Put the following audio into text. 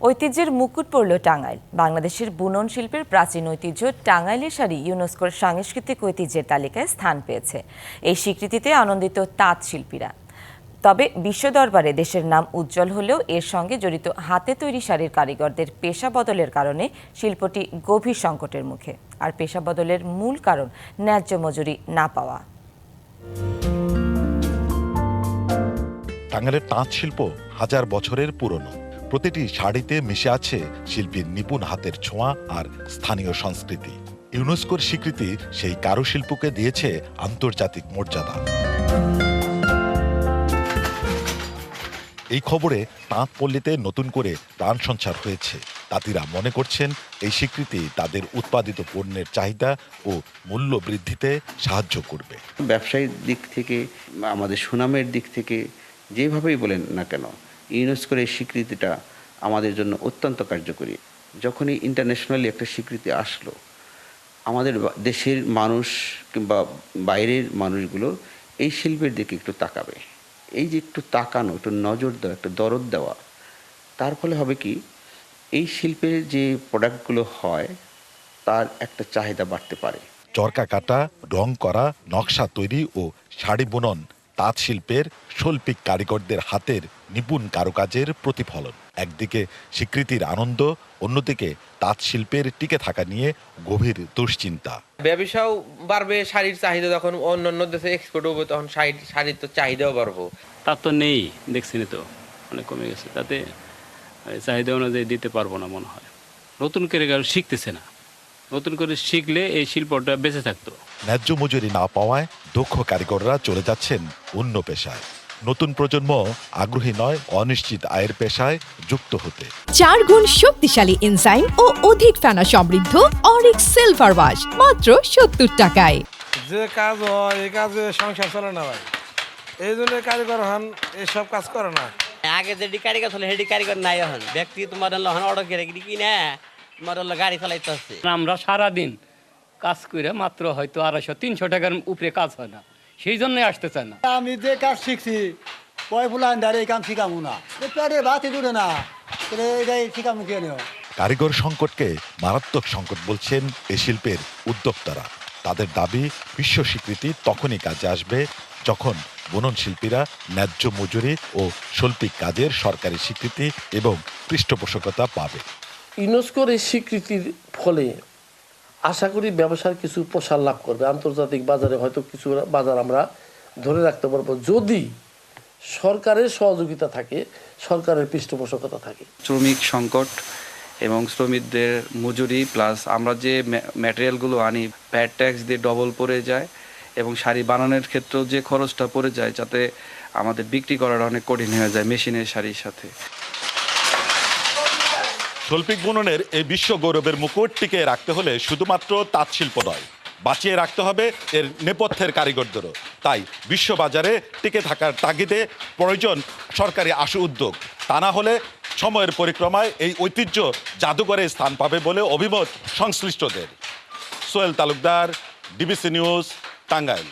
ঐতিহ্যের মুকুট পড়ল টাঙ্গাইল। বাংলাদেশের বুনন শিল্পের প্রাচীন ঐতিহ্য টাঙ্গাইলের শাড়ি ইউনেস্কোর সাংস্কৃতিক ঐতিহ্যের তালিকায় স্থান পেয়েছে। এই স্বীকৃতিতে আনন্দিত তাঁত শিল্পীরা। তবে বিশ্ব দরবারে দেশের নাম উজ্জ্বল হলেও এর সঙ্গে জড়িত হাতে তৈরি শাড়ির কারিগরদের পেশা বদলের কারণে শিল্পটি গভীর সংকটের মুখে। আর পেশা বদলের মূল কারণ ন্যায্য মজুরি না পাওয়া। টাঙ্গাইলের তাঁত শিল্প হাজার বছরের পুরনো। প্রতিটি শাড়িতে মিশে আছে শিল্পীর নিপুণ হাতের ছোঁয়া আর স্থানীয় সংস্কৃতি। ইউনেস্কোর স্বীকৃতি সেই কারুশিল্পকে দিয়েছে আন্তর্জাতিক মর্যাদা। এই খবরে তাঁত পল্লীতে নতুন করে প্রাণ সঞ্চার হয়েছে। তাঁতিরা মনে করছেন এই স্বীকৃতি তাদের উৎপাদিত পণ্যের চাহিদা ও মূল্য বৃদ্ধিতে সাহায্য করবে। ব্যবসায়িক দিক থেকে, আমাদের সুনামের দিক থেকে, যেভাবেই বলেন না কেন, ইউনেস্কোর এই স্বীকৃতিটা আমাদের জন্য অত্যন্ত কার্যকরী। যখনই ইন্টারন্যাশনালি একটা স্বীকৃতি আসলো, আমাদের দেশের মানুষ কিংবা বাইরের মানুষগুলো এই শিল্পের দিকে একটু তাকাবে। এই যে একটু তাকানো, একটু নজর দেওয়া, একটু দরদ দেওয়া, তার ফলে হবে কি, এই শিল্পের যে প্রোডাক্টগুলো হয় তার একটা চাহিদা বাড়তে পারে। চরকা কাটা, রং করা, নকশা তৈরি ও শাড়ি বুনন তাঁত শিল্পের শৈল্পিক কারিগরদের হাতের নিপুণ কারুকাজের প্রতিফলন। একদিকে স্বীকৃতির আনন্দ, অন্যদিকে তাঁত শিল্পের টিকে থাকা নিয়ে গভীর দুশ্চিন্তা। ব্যবসাও বাড়বে, শাড়ির চাহিদা যখন অন্য দেশে এক্সপোর্ট হবে তখন শাড়ির তো চাহিদাও বাড়বো। তার তো নেই, দেখছিনি তো অনেক কমে গেছে। তাতে চাহিদা অনুযায়ী দিতে পারবো না মনে হয়। নতুন করে শিখতেছে না, নতুন করে শিখলে এই শিল্পটা বেঁচে থাকতো। ন্যায্য মজুরি না পাওয়ায় দক্ষ কারিগররা চলে যাচ্ছেন অন্য পেশায়। নতুন প্রজন্ম আগ্রহী নয় অনিশ্চিত আয়ের পেশায় যুক্ত হতে। 4 গুণ শক্তিশালী এনজাইম ও অধিক ফেনা সমৃদ্ধ অরিক সিলভার ওয়াশ মাত্র 70 টাকায়। যে কাজ হয় এই কাজে সংসার চলে না ভাই, এই জন্য কারিগর হন এইসব কাজ করে না। আগে যেটি কারিগর ছিল সেটি কারিগর নাই, এখন ব্যক্তি তোমার অর্ডার করে কি না তোমার গাড়ি চালাইতে হচ্ছে। আমরা সারাদিন কাজ করে মাত্র হয়তো 250-300 টাকার উপরে কাজ হয় না, সেই জন্যই আসতে চায় না। আমি যে কাজ শিখছি এই কাম শিখামু না, ভাতই দুটো না শিখামু কেন। কারিগর সংকটকে মারাত্মক সংকট বলছেন এ শিল্পের উদ্যোক্তারা। তাদের দাবি, বিশ্ব স্বীকৃতি তখনই কাজে আসবে যখন বুনন শিল্পীরা ন্যায্য মজুরি ও শৈল্পিক কাজের সরকারি স্বীকৃতি এবং পৃষ্ঠপোষকতা পাবে। ইউনেস্কোর এই স্বীকৃতির ফলে আশা করি ব্যবসার কিছু প্রসার লাভ করবে। আন্তর্জাতিক বাজারে হয়তো কিছু বাজার আমরা ধরে রাখতে পারবো যদি সরকারের সহযোগিতা থাকে, সরকারের পৃষ্ঠপোষকতা থাকে। শ্রমিক সংকট এবং শ্রমিকদের মজুরি প্লাস আমরা যে ম্যাটেরিয়ালগুলো আনি ভ্যাট ট্যাক্স দিয়ে ডবল পড়ে যায় এবং শাড়ি বানানোর ক্ষেত্রেও যে খরচটা পড়ে যায়, যাতে আমাদের বিক্রি করাটা অনেক কঠিন হয়ে যায় মেশিনের শাড়ির সাথে। শৈল্পিক বুননের এই বিশ্ব গৌরবের মুকুট টিকে রাখতে হলে শুধুমাত্র তাঁত শিল্প নয়, বাঁচিয়ে রাখতে হবে এর নেপথ্যের কারিগরদেরও। তাই বিশ্ববাজারে টিকে থাকার তাগিদে প্রয়োজন সরকারি আশু উদ্যোগ। তা না হলে সময়ের পরিক্রমায় এই ঐতিহ্য জাদুঘরে স্থান পাবে বলে অভিমত সংশ্লিষ্টদের। Sohel Talukdar, DBC news, Tangail.